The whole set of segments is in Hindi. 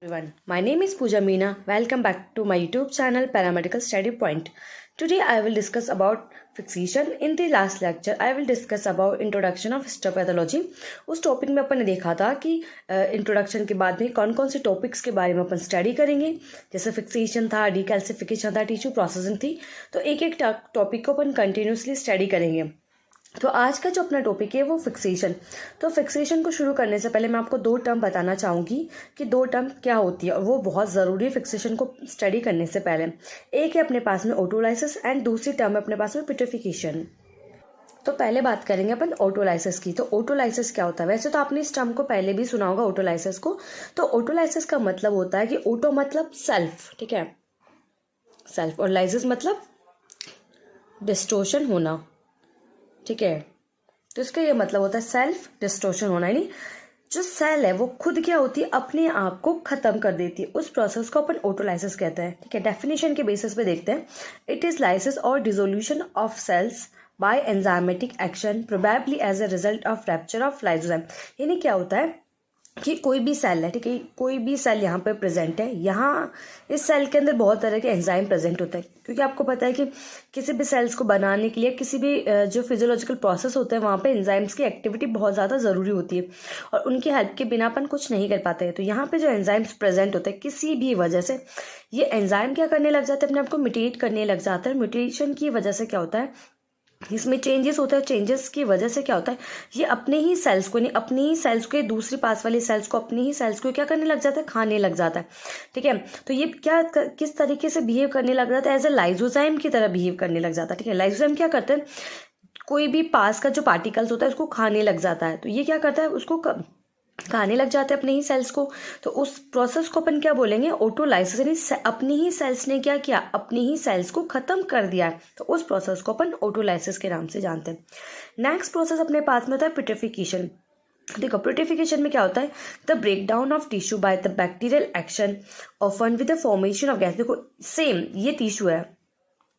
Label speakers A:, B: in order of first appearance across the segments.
A: Everyone, my name is Pooja Meena. Welcome back to my YouTube channel Paramedical Study Point. Today I will discuss about fixation. In the last lecture I will discuss about introduction of histopathology. उस टॉपिक में अपन ने देखा था कि इंट्रोडक्शन के बाद में कौन कौन से टॉपिक्स के बारे में अपन स्टडी करेंगे, जैसे फिक्सेशन था, डीकैल्सिफिकेशन था, टिश्यू प्रोसेसिंग थी। तो एक एक टॉपिक को अपन कंटिन्यूसली स्टडी करेंगे। तो आज का जो अपना टॉपिक है वो फिक्सेशन। तो फिक्सेशन को शुरू करने से पहले मैं आपको दो टर्म बताना चाहूँगी कि दो टर्म क्या होती है, और वो बहुत ज़रूरी है फिक्सेशन को स्टडी करने से पहले। एक है अपने पास में ऑटोलाइसिस एंड दूसरी टर्म है अपने पास में पेट्रिफिकेशन। तो पहले बात करेंगे अपन ऑटोलाइसिस की। तो ऑटोलाइसिस क्या होता है? वैसे तो आपने इस टर्म को पहले भी सुना होगा ऑटोलाइसिस को। तो ऑटोलाइसिस का मतलब होता है कि ऑटो मतलब सेल्फ, ठीक है, सेल्फ, और लाइसिस मतलब डिस्टोर्शन होना, ठीक है। तो इसका ये मतलब होता है सेल्फ डिस्टोर्शन होना, यानी जो सेल है वो खुद क्या होती है, अपने आप को खत्म कर देती है। उस प्रोसेस को अपन ऑटोलाइसिस कहते हैं, ठीक है। डेफिनेशन के बेसिस पे देखते हैं। इट इज लाइसिस और dissolution of cells by enzymatic action probably as a result of rupture of lysozyme. यानी क्या होता है कि कोई भी सेल है, ठीक है, कोई भी सेल यहाँ पे प्रेजेंट है, यहाँ इस सेल के अंदर बहुत तरह के एंजाइम प्रेजेंट होते हैं, क्योंकि आपको पता है कि किसी भी सेल्स को बनाने के लिए किसी भी जो फिजियोलॉजिकल प्रोसेस होते हैं वहाँ पे एंजाइम्स की एक्टिविटी बहुत ज़्यादा ज़रूरी होती है, और उनकी हेल्प के बिना अपन कुछ नहीं कर पाते हैं। तो यहाँ पे जो एंजाइम्स प्रेजेंट होते हैं किसी भी वजह से, ये एंजाइम क्या करने लग जाते हैं, अपने आप को म्यूटेट करने लग जाता है। म्यूटेशन की वजह से क्या होता है, इसमें चेंजेस होते हैं। चेंजेस की वजह से क्या होता है, ये अपने ही सेल्स को, नहीं अपनी ही सेल्स के दूसरी पास वाली सेल्स को, अपनी ही सेल्स को क्या करने लग जाता है, खाने लग जाता है, ठीक है। तो ये क्या किस तरीके से बिहेव करने लग जाता है, एज ए लाइसोजाइम की तरह बिहेव करने लग जाता है, ठीक है। लाइसोजाइम क्या करते हैं, कोई भी पास का जो पार्टिकल्स होता है उसको खाने लग जाता है। तो ये क्या करता है, उसको खाने लग जाते हैं अपने ही सेल्स को। तो उस प्रोसेस को अपन क्या बोलेंगे, ऑटोलाइसिस, यानी अपनी ही सेल्स ने क्या किया, अपनी ही सेल्स को खत्म कर दिया है। तो उस प्रोसेस को अपन ऑटोलाइसिस के नाम से जानते हैं। नेक्स्ट प्रोसेस अपने पास में होता है पेट्रिफिकेशन। देखो पेट्रिफिकेशन में क्या होता है, the breakdown of tissue by the bacterial action often with the formation of gas. देखो सेम ये टिश्यू है,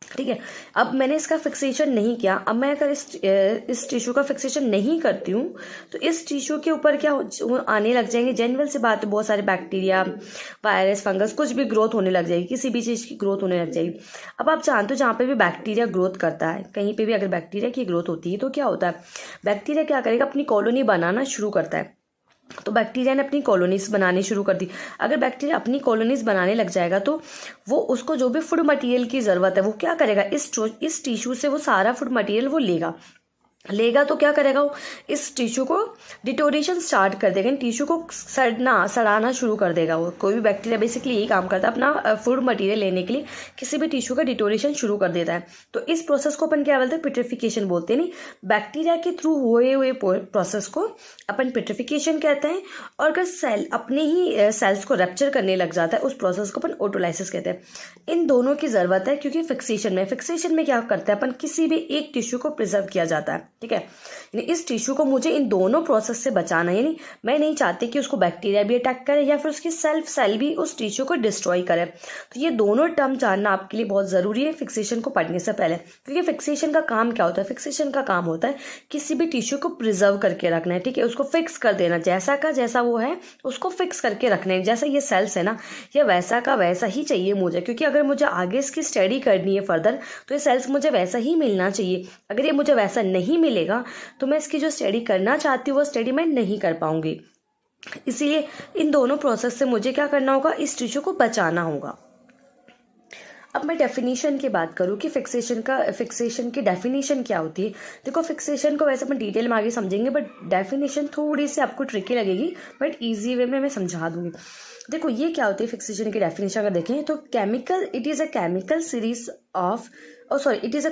A: ठीक है। अब मैंने इसका फिक्सेशन नहीं किया, अब मैं अगर इस टिश्यू का फिक्सेशन नहीं करती हूँ तो इस टिश्यू के ऊपर क्या आने लग जाएंगे, जनरल से बात है, बहुत सारे बैक्टीरिया, वायरस, फंगस, कुछ भी ग्रोथ होने लग जाएगी, किसी भी चीज़ की ग्रोथ होने लग जाएगी। अब आप जानते हो जहाँ पे भी बैक्टीरिया ग्रोथ करता है, कहीं पे भी अगर बैक्टीरिया की ग्रोथ होती है तो क्या होता है, बैक्टीरिया क्या करेगा, अपनी कॉलोनी बनाना शुरू करता है। तो बैक्टीरिया ने अपनी कॉलोनीज बनानी शुरू कर दी। अगर बैक्टीरिया अपनी कॉलोनीज बनाने लग जाएगा तो वो उसको जो भी फूड मटेरियल की ज़रूरत है वो क्या करेगा, इस टिश्यू से वो सारा फूड मटेरियल वो लेगा तो क्या करेगा, वो इस टिश्यू को डिटोरेशन स्टार्ट कर देगा, टिश्यू को सड़ाना शुरू कर देगा। वो कोई भी बैक्टीरिया बेसिकली यही काम करता है, अपना फूड मटेरियल लेने के लिए किसी भी टिश्यू का डिटोरेशन शुरू कर देता है। तो इस प्रोसेस को अपन क्या बोलते हैं, पेट्रिफिकेशन बोलते हैं। नहीं, बैक्टीरिया के थ्रू हुए प्रोसेस को अपन पेट्रिफिकेशन कहते हैं। और अगर सेल अपने ही सेल्स को रैप्चर करने लग जाता है उस प्रोसेस को अपन ऑटोलाइसिस कहते हैं। इन दोनों की जरूरत है, क्योंकि फिक्सेशन में क्या करते हैं अपन, किसी भी एक टिश्यू को प्रिजर्व किया जाता है, ठीक है। यानी इस टिश्यू को मुझे इन दोनों प्रोसेस से बचाना है, यानी मैं नहीं चाहती कि उसको बैक्टीरिया भी अटैक करे या फिर उसकी सेल भी उस टिश्यू को डिस्ट्रॉय करे। तो ये दोनों टर्म जानना आपके लिए बहुत जरूरी है फिक्सेशन को पढ़ने से पहले, क्योंकि फिक्सेशन का काम क्या होता है, फिक्सेशन का काम होता है किसी भी टिश्यू को प्रिजर्व करके रखना है, ठीक है, उसको फिक्स कर देना, जैसा का जैसा वो है उसको फिक्स करके रखना है। जैसा ये सेल्स है ना, ये वैसा का वैसा ही चाहिए मुझे, क्योंकि अगर मुझे आगे इसकी स्टडी करनी है फर्दर तो ये सेल्स मुझे वैसा ही मिलना चाहिए। अगर ये मुझे वैसा नहीं मिलेगा तो मैं इसकी जो स्टडी करना चाहती हूँ वो स्टडी मैं नहीं कर पाऊंगी। इसीलिए इन दोनों प्रोसेस से मुझे क्या करना होगा, इस टिश्यू को बचाना होगा। अब मैं डेफिनेशन की बात करूँ कि फिक्सेशन की डेफिनेशन क्या होती है। देखो फिक्सेशन को वैसे अपन डिटेल में आगे समझेंगे, बट डेफिनेशन थोड़ी सी आपको ट्रिकी लगेगी, बट इजी वे में मैं समझा दूंगी। देखो ये क्या होती है फिक्सेशन की डेफिनेशन अगर देखें तो it is a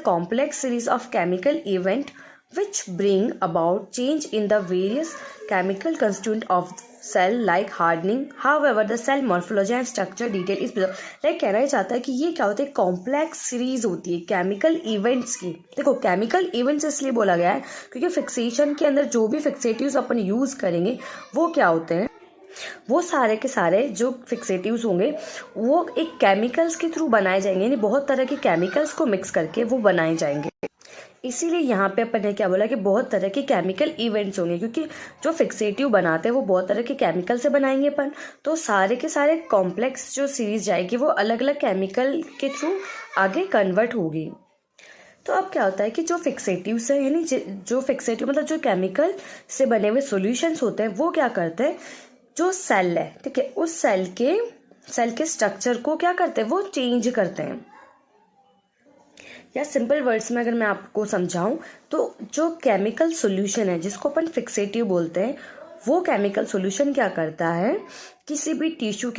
A: complex series of chemical event which bring about change in the various chemical constituent of cell like hardening. However, the cell morphology and structure detail is below. Like कहना ही चाहता है कि ये क्या होता है, कॉम्प्लेक्स सीरीज होती है केमिकल इवेंट्स की। देखो केमिकल इवेंट्स इसलिए बोला गया है क्योंकि फिक्सेशन के अंदर जो भी फिक्सेटिव्स अपन यूज करेंगे वो क्या होते हैं, वो सारे के सारे जो फिक्सेटिव्स होंगे वो एक केमिकल्स के थ्रू बनाए जाएंगे, यानी बहुत तरह के केमिकल्स को मिक्स करके वो बनाए जाएंगे। इसीलिए यहाँ पे अपन ने क्या बोला कि बहुत तरह के केमिकल इवेंट्स होंगे, क्योंकि जो फिक्सेटिव बनाते हैं वो बहुत तरह के केमिकल से बनाएंगे अपन, तो सारे के सारे कॉम्प्लेक्स जो सीरीज जाएगी वो अलग अलग केमिकल के थ्रू आगे कन्वर्ट होगी। तो अब क्या होता है कि जो फिक्सेटिव्स है, यानी जो फिक्सेटिव मतलब जो केमिकल से बने हुए सॉल्यूशंस होते हैं, वो क्या करते हैं, जो सेल है, ठीक है, उस सेल के स्ट्रक्चर को क्या करते हैं, वो चेंज करते हैं। या सिंपल वर्ड्स में अगर मैं आपको समझाऊं तो जो केमिकल सॉल्यूशन है जिसको अपन फिक्सेटिव बोलते हैं, वो केमिकल सॉल्यूशन क्या करता है, किसी भी टिश्यू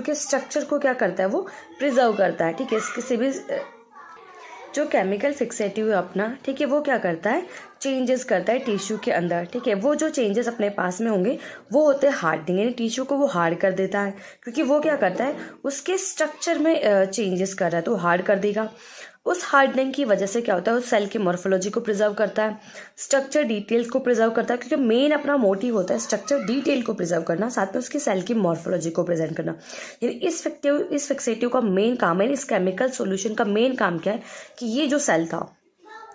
A: के स्ट्रक्चर को क्या करता है, वो प्रिजर्व करता है, ठीक है। किसी भी जो केमिकल फिक्सेटिव है अपना, ठीक है, वो क्या करता है, चेंजेस करता है टिश्यू के अंदर, ठीक है। वो जो चेंजेस अपने पास में होंगे वो होते हैं हार्डनिंग, यानी टिश्यू को वो हार्ड कर देता है, क्योंकि वो क्या करता है, उसके स्ट्रक्चर में चेंजेस कर रहा है तो हार्ड कर देगा। उस हार्डनिंग की वजह से क्या होता है, उस सेल की मॉर्फोलॉजी को प्रिजर्व करता है, स्ट्रक्चर डिटेल्स को प्रिजर्व करता है, क्योंकि मेन अपना मोटिव होता है स्ट्रक्चर डिटेल को प्रिजर्व करना, साथ में उसकी सेल की मॉर्फोलॉजी को प्रेजेंट करना। यानी इस फिक्सेटिव का मेन काम है, इस केमिकल सॉल्यूशन का मेन काम क्या है कि ये जो सेल था,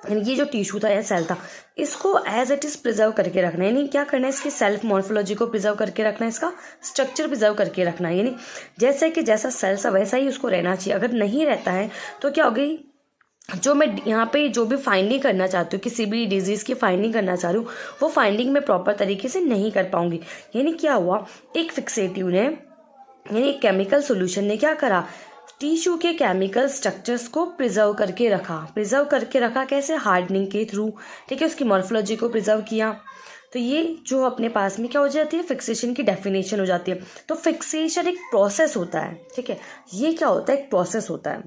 A: यानी ये जो टिश्यू था या सेल था, इसको एज इट इज प्रिजर्व करके रखना है। यानी क्या करना है, इसकी सेल्फ मॉर्फोलॉजी को प्रिजर्व करके रखना है, इसका स्ट्रक्चर प्रिजर्व करके रखना है। यानी जैसे कि जैसा सेल सा वैसा ही उसको रहना चाहिए। अगर नहीं रहता है तो क्या होगी, जो मैं यहाँ पे जो भी फाइंडिंग करना चाहती हूँ, किसी भी डिजीज़ की फाइंडिंग करना चाह रही हूँ, वो फाइंडिंग में प्रॉपर तरीके से नहीं कर पाऊंगी। यानी क्या हुआ, एक फिक्सेटिव ने, यानी एक केमिकल सॉल्यूशन ने क्या करा, टिश्यू के केमिकल स्ट्रक्चर्स को प्रिजर्व करके रखा कैसे, हार्डनिंग के थ्रू, ठीक है, उसकी मॉर्फोलॉजी को प्रिजर्व किया। तो ये जो अपने पास में क्या हो जाती है, फिक्सेशन की डेफिनेशन हो जाती है। तो फिक्सेशन एक प्रोसेस होता है, ठीक है, ये क्या होता है, एक प्रोसेस होता है।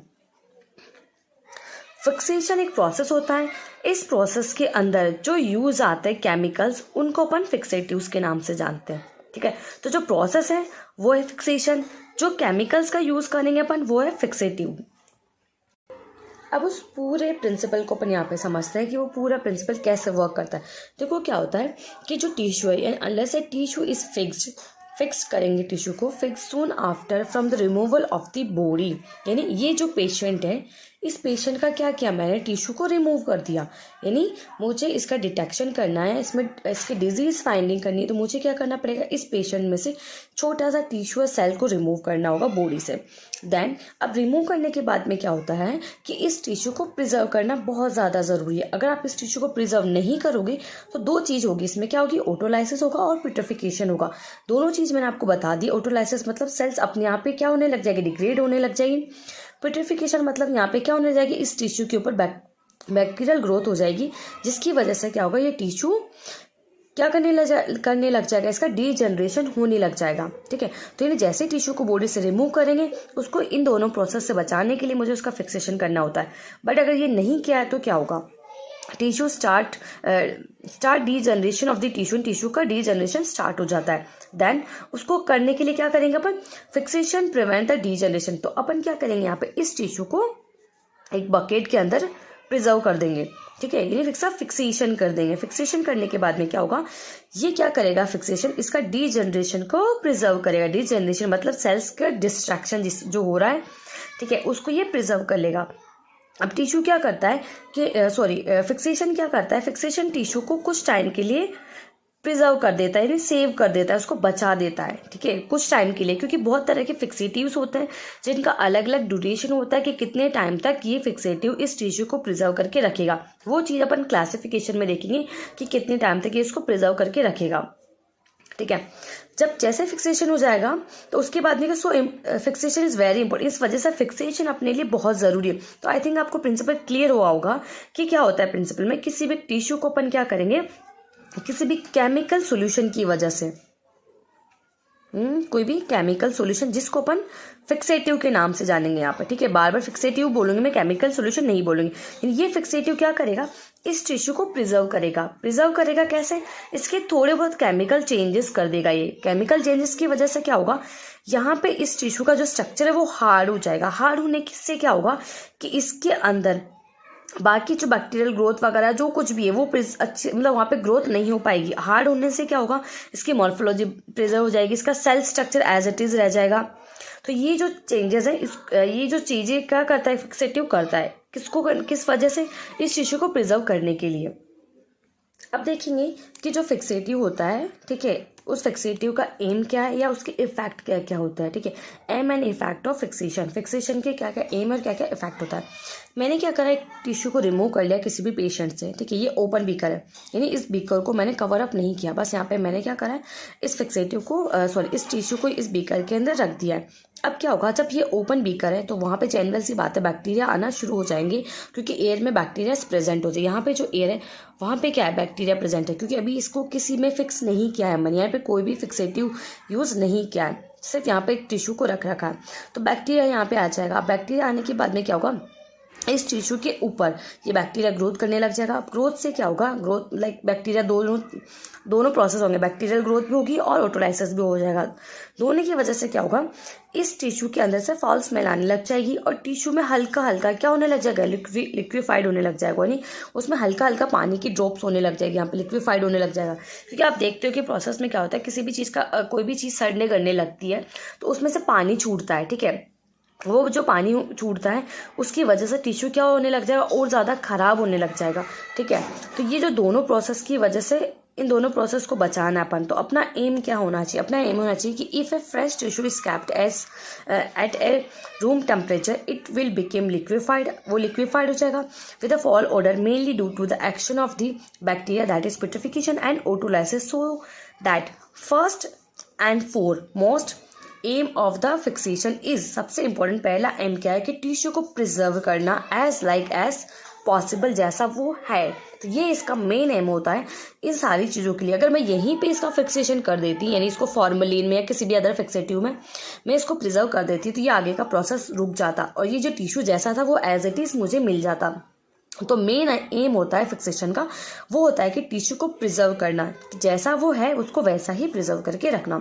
A: फिक्सेशन एक प्रोसेस होता है। इस प्रोसेस के अंदर जो यूज आते हैं केमिकल्स, उनको अपन फिक्सेटिव्स के नाम से जानते हैं, ठीक है। तो जो प्रोसेस है वो है फिक्सेशन, जो केमिकल्स का यूज करेंगे अपन वो है फिक्सेटिव। अब उस पूरे प्रिंसिपल को अपन यहाँ पे समझते हैं कि वो पूरा प्रिंसिपल कैसे वर्क करता है। देखो क्या होता है कि जो टिश्यू है, unless a tissue is fix करेंगे टिश्यू को, fix soon after from the removal of the body. यानी ये जो पेशेंट है, इस पेशेंट का क्या किया मैंने, टिश्यू को रिमूव कर दिया। यानी मुझे इसका डिटेक्शन करना है, इसमें इसकी डिजीज फाइंडिंग करनी है, तो मुझे क्या करना पड़ेगा, इस पेशेंट में से छोटा सा टिश्यू या सेल को रिमूव करना होगा बॉडी से। देन अब रिमूव करने के बाद में क्या होता है कि इस टिश्यू को प्रिजर्व करना बहुत ज़्यादा ज़रूरी है। अगर आप इस टिश्यू को प्रिजर्व नहीं करोगे तो दो चीज़ होगी, इसमें क्या होगी, ऑटोलाइसिस होगा और पिट्रिफिकेशन होगा। दोनों चीज़ मैंने आपको बता दी। ऑटोलाइसिस मतलब सेल्स अपने आप पे क्या होने लग जाएगी, डिग्रेड होने लग जाएगी। पिट्रिफिकेशन मतलब यहाँ पे क्या होने जाएगी, इस टिश्यू के ऊपर बैक्टीरियल ग्रोथ हो जाएगी, जिसकी वजह से क्या होगा, ये टिश्यू क्या करने लग जाएगा, इसका डीजनरेशन होने लग जाएगा, ठीक है। तो यानी जैसे टिश्यू को बॉडी से रिमूव करेंगे, उसको इन दोनों प्रोसेस से बचाने के लिए मुझे उसका फिक्सेशन करना होता है। बट अगर ये नहीं किया है तो क्या होगा, tissue start degeneration of the tissue का डीजनरेशन स्टार्ट हो जाता है। देन उसको करने के लिए क्या करेंगे अपन, फिक्सेशन प्रिवेंट द डीजनरेशन। तो अपन क्या करेंगे, यहाँ पे इस टिश्यू को एक बकेट के अंदर प्रिजर्व कर देंगे, ठीक है, यानी फिक्सेशन कर देंगे। फिक्सेशन करने के बाद में क्या होगा, ये क्या करेगा, फिक्सेशन इसका डीजनरेशन को प्रिजर्व करेगा। डीजनरेशन मतलब सेल्स का डिस्ट्रैक्शन जो हो रहा है, ठीक है, उसको ये प्रिजर्व कर लेगा। अब टिश्यू क्या करता है कि फिक्सेशन क्या करता है, फिक्सेशन टिश्यू को कुछ टाइम के लिए प्रिजर्व कर देता है, यानी सेव कर देता है, उसको बचा देता है, ठीक है, कुछ टाइम के लिए। क्योंकि बहुत तरह के फिक्सेटिव्स होते हैं जिनका अलग अलग ड्यूरेशन होता है कि कितने टाइम तक ये फिक्सेटिव इस टिश्यू को प्रिजर्व करके रखेगा। वो चीज़ अपन क्लासिफिकेशन में देखेंगे कि कितने टाइम तक ये इसको प्रिजर्व करके रखेगा, ठीक है। जब जैसे फिक्सेशन हो जाएगा तो उसके बाद में फिक्सेशन इज वेरी इंपॉर्टेंट। इस वजह से फिक्सेशन अपने लिए बहुत ज़रूरी है। तो आई थिंक आपको प्रिंसिपल क्लियर हुआ होगा कि क्या होता है प्रिंसिपल में। किसी भी टिश्यू को अपन क्या करेंगे, किसी भी केमिकल सॉल्यूशन की वजह से, कोई भी केमिकल सॉल्यूशन जिसको अपन फिक्सेटिव के नाम से जानेंगे यहाँ पर, ठीक है, बार बार फिक्सेटिव बोलूंगी मैं, केमिकल सॉल्यूशन नहीं बोलूंगी। ये फिक्सेटिव क्या करेगा, इस टिश्यू को प्रिजर्व करेगा कैसे, इसके थोड़े बहुत केमिकल चेंजेस कर देगा। ये केमिकल चेंजेस की वजह से क्या होगा, यहाँ पे इस टिश्यू का जो स्ट्रक्चर है वो हार्ड हो जाएगा। हार्ड होने से क्या होगा कि इसके अंदर बाकी जो बैक्टीरियल ग्रोथ वगैरह जो कुछ भी है वो अच्छी मतलब वहाँ पे ग्रोथ नहीं हो पाएगी। हार्ड होने से क्या होगा, इसकी मॉर्फोलॉजी प्रिजर्व हो जाएगी, इसका cell structure as it is रह जाएगा। तो ये जो चेंजेस है, ये जो चीजें क्या करता है, फिक्सेटिव करता है, किस वजह से? इस टिश्यू को प्रिजर्व करने के लिए। अब देखेंगे कि जो फिक्सेटिव होता है, ठीक है, उस फिक्सेटिव का एम क्या है या उसके इफेक्ट क्या क्या होता है, ठीक है। Aim and effect of fixation, fixation के क्या क्या एम और क्या क्या इफेक्ट होता है। मैंने क्या करा, एक टिश्यू को रिमूव कर लिया किसी भी पेशेंट से, ठीक है। ये ओपन बीकर है, यानी इस बीकर को मैंने कवर अप नहीं किया, बस यहाँ पे मैंने क्या करा है, इस फिक्सेटिव को इस टिश्यू को इस बीकर के अंदर रख दिया है। अब क्या होगा, जब ये ओपन बीकर है तो वहाँ पे जनरल सी बात है, बैक्टीरिया आना शुरू हो जाएंगे, क्योंकि एयर में बैक्टीरिया प्रेजेंट हो जाए। यहाँ पे जो एयर है वहाँ पे क्या है, बैक्टीरिया प्रेजेंट है, क्योंकि अभी इसको किसी में फिक्स नहीं किया है मैंने, यहाँ पे कोई भी फिक्सेटिव यूज़ नहीं किया है, सिर्फ यहाँ पे एक टिश्यू को रख रखा है। तो बैक्टीरिया यहाँ पे आ जाएगा। बैक्टीरिया आने के बाद में क्या होगा, इस टिश्यू के ऊपर ये बैक्टीरिया ग्रोथ करने लग जाएगा। ग्रोथ से क्या होगा, ग्रोथ लाइक बैक्टीरिया दोनों प्रोसेस होंगे, बैक्टीरियल ग्रोथ भी होगी और ऑटोलाइसिस भी हो जाएगा। दोनों की वजह से क्या होगा, इस टिश्यू के अंदर से फाउल स्मेल आने लग जाएगी और टिश्यू में हल्का हल्का क्या होने लग जाएगा, लिक्विफाइड होने लग जाएगा, यानी उसमें हल्का हल्का पानी की ड्रॉप्स होने लग जाएगी, यहाँ पे लिक्विफाइड होने लग जाएगा। क्योंकि आप देखते हो कि प्रोसेस में क्या होता है, किसी भी चीज़ का कोई भी चीज़ सड़ने करने लगती है तो उसमें से पानी छूटता है, ठीक है। वो जो पानी छूटता है उसकी वजह से टिश्यू क्या होने लग जाएगा, और ज़्यादा खराब होने लग जाएगा, ठीक है। तो ये जो दोनों प्रोसेस की वजह से, इन दोनों प्रोसेस को बचाना अपन, तो अपना एम क्या होना चाहिए, अपना एम होना चाहिए कि if a fresh tissue is kept at a room temperature it will became liquefied, वो लिक्विफाइड हो जाएगा with a foul odour mainly due to the action of the bacteria that is petrification and autolysis. So that first and foremost aim of the fixation is, सबसे इंपॉर्टेंट पहला एम क्या है कि टिश्यू को प्रिजर्व करना एज पॉसिबल, जैसा वो है। तो ये इसका मेन एम होता है इन सारी चीज़ों के लिए। अगर मैं यहीं पे इसका फिक्सेशन कर देती, यानी इसको फॉर्मलिन में या किसी भी अदर फिक्सेटिव में मैं इसको प्रिजर्व कर देती, तो ये आगे का प्रोसेस रुक जाता और ये जो टिश्यू जैसा था वो एज इट इज़ मुझे मिल जाता। तो मेन एम होता है फिक्सेशन का, वो होता है कि टिश्यू को प्रिजर्व करना, जैसा वो है उसको वैसा ही प्रिजर्व करके रखना।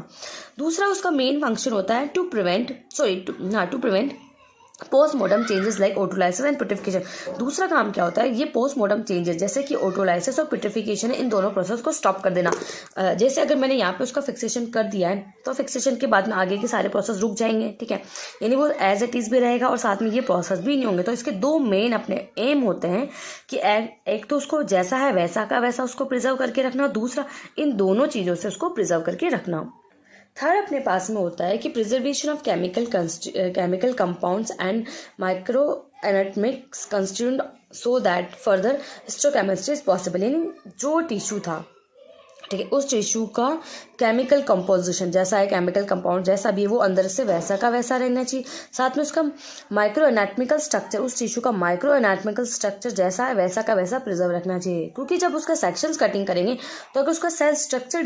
A: दूसरा उसका मेन फंक्शन होता है to prevent postmortem changes like autolysis and petrification. दूसरा काम क्या होता है, ये पोस्टमॉर्टम चेंजेस जैसे कि ओटोलाइसिस और पेट्रिफिकेशन, इन दोनों प्रोसेस को स्टॉप कर देना। जैसे अगर मैंने यहाँ पे उसका फिक्सेशन कर दिया है तो फिक्सेशन के बाद में आगे के सारे प्रोसेस रुक जाएंगे, ठीक है, यानी वो एज इट इज़ भी रहेगा और साथ में ये प्रोसेस भी नहीं होंगे। तो इसके दो मेन अपने एम होते हैं कि एक तो उसको जैसा है वैसा का वैसा उसको प्रिजर्व करके रखना, और दूसरा इन दोनों चीज़ों से उसको प्रिजर्व करके रखना। थर्ड अपने पास में होता है कि preservation of chemical compounds and micro anatomics constituent so that further histochemistry is possible. यानी जो टिश्यू था, ठीक है, उस टिश्यू का केमिकल कंपोजिशन जैसा है, केमिकल कंपाउंड जैसा भी है वो अंदर से वैसा का वैसा रहना चाहिए। साथ में उसका माइक्रो एनाटॉमिकल स्ट्रक्चर, उस टिश्यू का माइक्रो एनाटॉमिकल स्ट्रक्चर जैसा है वैसा का वैसा प्रिजर्व रखना चाहिए। क्योंकि जब उसका सेक्शंस कटिंग करेंगे तो अगर उसका सेल स्ट्रक्चर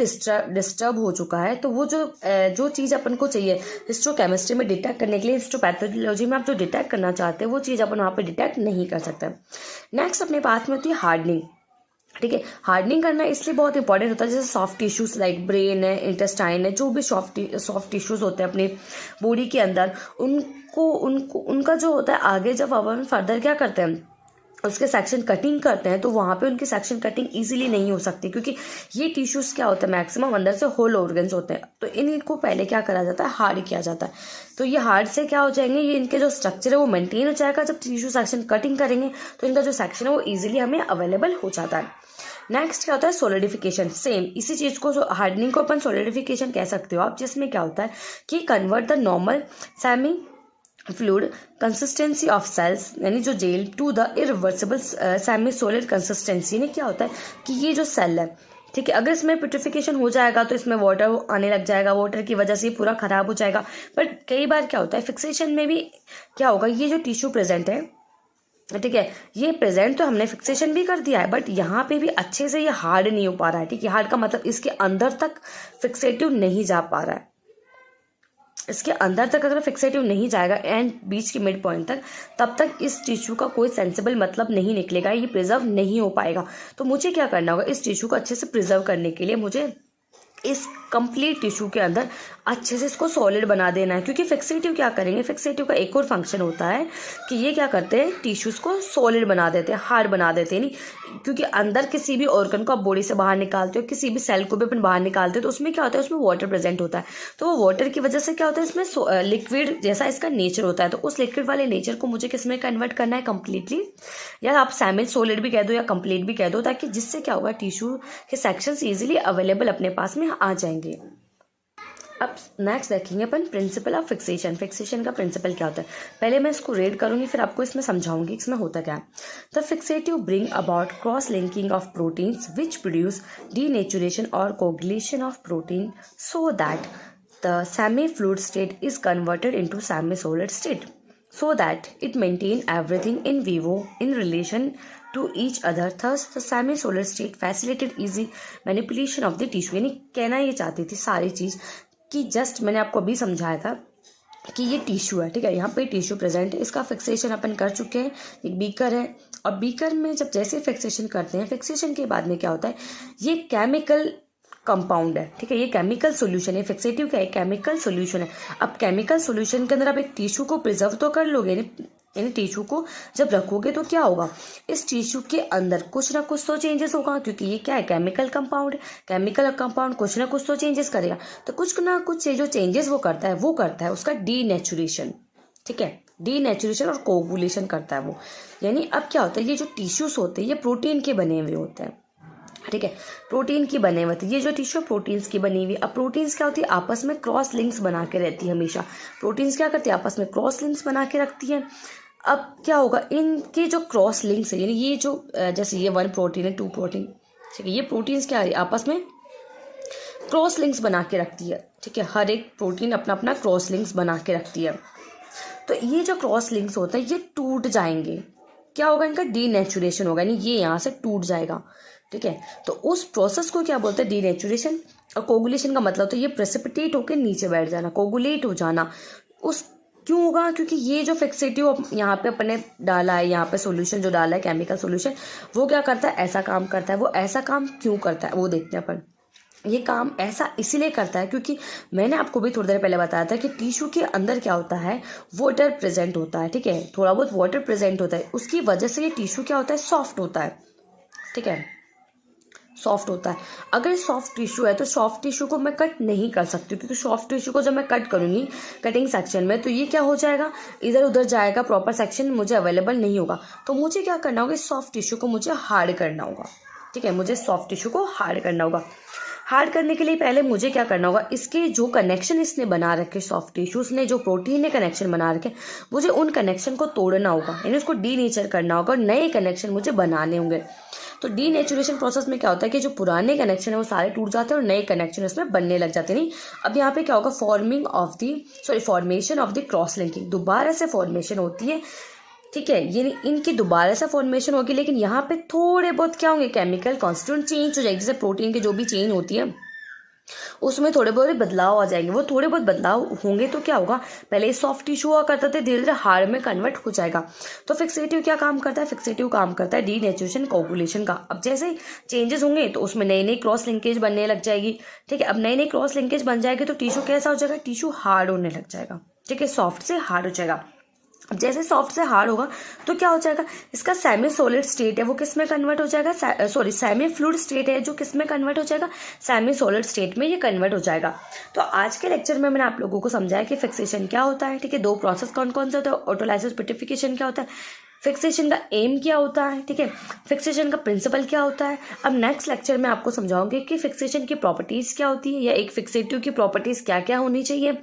A: डिस्टर्ब हो चुका है तो वो जो चीज़ अपन को चाहिए हिस्टोकेमिस्ट्री में डिटेक्ट करने के लिए, हिस्टोपैथोलॉजी में आप जो डिटेक्ट करना चाहते हैं वो चीज़ अपन वहाँ पर डिटेक्ट नहीं कर सकते। नेक्स्ट अपने पास में होती है हार्डनिंग, ठीक है। हार्डनिंग करना इसलिए बहुत इंपॉर्टेंट होता है, जैसे सॉफ्ट टिश्यूज लाइक ब्रेन है, इंटेस्टाइन है, जो भी सॉफ्ट टिश्यूज होते हैं अपने बॉडी के अंदर, उनका जो होता है आगे जब अपन फर्दर क्या करते हैं उसके सेक्शन कटिंग करते हैं तो वहाँ पे उनकी सेक्शन कटिंग इजीली नहीं हो सकती, क्योंकि ये टिश्यूज क्या होता है मैक्सिमम अंदर से होल ऑर्गन्स होते हैं। तो इनको पहले क्या करा जाता है, हार्ड किया जाता है। तो ये हार्ड से क्या हो जाएंगे, ये इनके जो स्ट्रक्चर है वो मेंटेन हो जाएगा। जब टिश्यू सेक्शन कटिंग करेंगे तो इनका जो सेक्शन है वो ईजिली हमें अवेलेबल हो जाता है। नेक्स्ट क्या होता है, सोलिडिफिकेशन। सेम इसी चीज को, हार्डनिंग को अपन सोलिडिफिकेशन कह सकते हो आप, जिसमें क्या होता है कि convert the normal semi fluid consistency of cells यानी जो gel to the irreversible semi solid consistency. यानी क्या होता है कि ये जो सेल है, ठीक है, अगर इसमें पेट्रिफिकेशन हो जाएगा तो इसमें वाटर आने लग जाएगा, वाटर की वजह से ये पूरा खराब हो जाएगा। बट कई बार क्या होता है फिक्सेशन में भी क्या होगा, ये जो टिश्यू प्रेजेंट है, ठीक है, ये प्रेजेंट तो हमने फिक्सेशन भी कर दिया है बट यहाँ पे भी अच्छे से ये हार्ड नहीं हो पा रहा है, ठीक है। हार्ड का मतलब इसके अंदर तक फिक्सेटिव नहीं जा पा रहा है। इसके अंदर तक अगर फिक्सेटिव नहीं जाएगा एंड बीच के मिड पॉइंट तक, तब तक इस टिश्यू का कोई सेंसिबल मतलब नहीं निकलेगा, ये प्रिजर्व नहीं हो पाएगा। तो मुझे क्या करना होगा, इस टिश्यू को अच्छे से प्रिजर्व करने के लिए मुझे इस कंप्लीट टिश्यू के अंदर अच्छे से इसको सॉलिड बना देना है। क्योंकि फिक्सेटिव क्या करेंगे, फिक्सेटिव का एक और फंक्शन होता है कि ये क्या करते हैं, टिश्यूज को सॉलिड बना देते हैं, हार्ड बना देते हैं। नहीं, क्योंकि अंदर किसी भी ऑर्गन को आप बॉडी से बाहर निकालते हो, किसी भी सेल को भी अपन बाहर निकालते हो, तो उसमें क्या होता है, उसमें वाटर प्रेजेंट होता है। तो वो वाटर की वजह से क्या होता है, इसमें लिक्विड जैसा इसका नेचर होता है। तो उस लिक्विड वाले नेचर को मुझे किस में कन्वर्ट करना है, कंप्लीटली, या आप सेमी सॉलिड भी कह दो या कंप्लीट भी कह दो, ताकि जिससे क्या होगा, टिश्यू के सेक्शंस इजीली अवेलेबल अपने पास में आ जाएंगे। अब नेक्स्ट देखेंगे अपन प्रिंसिपल ऑफ फिक्सेशन। फिक्सेशन का प्रिंसिपल क्या होता है, पहले मैं इसको रीड करूंगी, फिर आपको इसमें समझाऊंगी इसमें होता क्या है। The fixative bring about cross linking of proteins which produce denaturation और coagulation of protein so that the semi fluid state is converted into semi solid state so that it maintain everything in vivo in relation to each other. Thus the semi-solid state facilitated easy manipulation of the tissue. यानी कहना ये चाहती थी सारी चीज कि जस्ट मैंने आपको अभी समझाया था कि ये टिश्यू है, ठीक है, यहाँ पे टिश्यू प्रेजेंट है, इसका फिक्सेशन अपन कर चुके हैं, एक बीकर है, और बीकर में जब जैसे फिक्सेशन करते हैं, फिक्सेशन के बाद में क्या होता है, ये केमिकल कंपाउंड है, ठीक है, ये केमिकल सॉल्यूशन है। फिक्सेटिव क्या है, केमिकल सॉल्यूशन है। अब केमिकल सॉल्यूशन के अंदर आप एक टिश्यू को प्रिजर्व तो कर लोगे, यानी टिश्यू को जब रखोगे तो क्या होगा, इस टिश्यू के अंदर कुछ ना कुछ तो चेंजेस होगा, क्योंकि ये क्या है, केमिकल कंपाउंड है। केमिकल कंपाउंड कुछ ना कुछ तो चेंजेस करेगा, तो कुछ ना कुछ जो चेंजेस वो करता है उसका डीनेचुरेशन, ठीक है, डीनेचुरेशन और कोगुलेशन करता है वो। यानी अब क्या होता है, ये जो टिश्यूज होते हैं ये प्रोटीन के बने हुए होते हैं, ठीक है, प्रोटीन की बने हुए थे ये जो टिश्यू प्रोटीन्स की बनी हुई। अब प्रोटीन्स क्या होती है, आपस में क्रॉस लिंक्स बना के रहती है हमेशा। प्रोटीन्स क्या करती है, आपस में क्रॉस लिंक्स बना के रखती है। अब क्या होगा, इनके जो क्रॉस लिंक्स है, यानी ये जो जैसे ये 1 प्रोटीन है, 2 प्रोटीन, ठीक है, ये प्रोटीन्स क्या है, आपस में क्रॉस लिंक्स बना के रखती है, ठीक है, हर एक प्रोटीन अपना अपना क्रॉस लिंक्स बना के रखती है। तो ये जो क्रॉस लिंक्स होता है ये टूट जाएंगे, क्या होगा, इनका डीनेचुरेशन होगा, यानी ये यहाँ से टूट जाएगा, ठीक है। तो उस प्रोसेस को क्या बोलते हैं, डीनेचुरेशन। और कोगुलेशन का मतलब तो ये प्रेसिपिटेट होकर नीचे बैठ जाना, कोगुलेट हो जाना। उस क्यों होगा, क्योंकि ये जो फिक्सेटिव यहाँ पे अपने डाला है, यहाँ पे सॉल्यूशन जो डाला है केमिकल सॉल्यूशन, वो क्या करता है, ऐसा काम करता है। वो ऐसा काम क्यों करता है वो देखते हैं अपन। ये काम ऐसा इसीलिए करता है क्योंकि मैंने आपको भी थोड़ी देर पहले बताया था कि टिश्यू के अंदर क्या होता है, वाटर प्रेजेंट होता है, ठीक है, थोड़ा बहुत वाटर प्रेजेंट होता है। उसकी वजह से ये टिश्यू क्या होता है, सॉफ्ट होता है, ठीक है, सॉफ्ट होता है। अगर सॉफ्ट टिश्यू है तो सॉफ्ट टिश्यू को मैं कट नहीं कर सकती, क्योंकि सॉफ्ट टिश्यू को जब मैं कट करूंगी कटिंग सेक्शन में, तो ये क्या हो जाएगा, इधर उधर जाएगा, प्रॉपर सेक्शन मुझे अवेलेबल नहीं होगा। तो मुझे क्या करना होगा, सॉफ्ट टिश्यू को मुझे हार्ड करना होगा, ठीक है, मुझे सॉफ्ट टिश्यू को हार्ड करना होगा। हार्ड करने के लिए पहले मुझे क्या करना होगा, इसके जो कनेक्शन इसने बना रखे, सॉफ्ट टिश्यूज ने जो प्रोटीन ने कनेक्शन बना रखे, मुझे उन कनेक्शन को तोड़ना होगा, यानी उसको डीनेचर करना होगा और नए कनेक्शन मुझे बनाने होंगे। तो डीनेचुरेशन प्रोसेस में क्या होता है कि जो पुराने कनेक्शन है वो सारे टूट जाते हैं और नए कनेक्शन इसमें बनने लग जाते हैं। नहीं, अब यहाँ पे क्या होगा, formation of the cross linking, दोबारा से फॉर्मेशन होती है, ठीक है, ये इनकी दोबारा से फॉर्मेशन होगी। लेकिन यहाँ पे थोड़े बहुत क्या होंगे, केमिकल कॉन्स्टिट्यूएंट चेंज हो जाएगी, जैसे प्रोटीन की जो भी चेंज होती है उसमें थोड़े बहुत बदलाव आ जाएंगे। वो थोड़े बहुत बदलाव होंगे तो क्या होगा, पहले सॉफ्ट टिश्यू हुआ करता था, धीरे धीरे हार्ड में कन्वर्ट हो जाएगा। तो फिक्सेटिव क्या काम करता है, फिक्सेटिव काम करता है डीनेचुरेशन कोगुलेशन का। अब जैसे चेंजेस होंगे तो उसमें नई नई क्रॉस लिंकेज बनने लग जाएगी, ठीक है। अब नई नई क्रॉस लिंकेज बन जाएगी तो टिश्यू कैसा हो जाएगा, टिश्यू हार्ड होने लग जाएगा, ठीक है, सॉफ्ट से हार्ड हो जाएगा। अब जैसे सॉफ्ट से हार्ड होगा तो क्या हो जाएगा, इसका सेमी सॉलिड स्टेट है वो किस में कन्वर्ट हो जाएगा, सेमी फ्लूइड स्टेट है जो किस में कन्वर्ट हो जाएगा, सेमी सॉलिड स्टेट में ये कन्वर्ट हो जाएगा। तो आज के लेक्चर में मैंने आप लोगों को समझाया कि फिक्सेशन क्या होता है, ठीक है, 2 प्रोसेस कौन कौन से होता है, ऑटोलाइसिस पेट्रिफिकेशन क्या होता है, फिक्सेशन का एम क्या होता है, ठीक है, फिक्सेशन का प्रिंसिपल क्या होता है। अब नेक्स्ट लेक्चर में आपको समझाऊंगी कि फिक्सेशन की प्रॉपर्टीज क्या होती है, या एक फिक्सेटिव की प्रॉपर्टीज क्या क्या होनी चाहिए,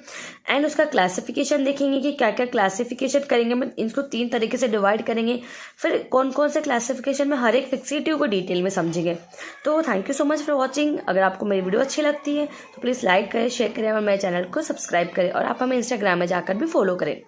A: एंड उसका क्लासिफिकेशन देखेंगे कि क्या क्या क्लासिफिकेशन करेंगे। मैं इनको 3 तरीके से डिवाइड करेंगे, फिर कौन कौन से क्लासिफिकेशन में हर एक फिक्सेटिव को डिटेल में समझेंगे। तो thank you so much for watching. अगर आपको मेरी वीडियो अच्छी लगती है तो प्लीज़ लाइक करें, शेयर करें और मेरे चैनल को सब्सक्राइब करें, और आप हमें इंस्टाग्राम में जाकर भी फॉलो करें।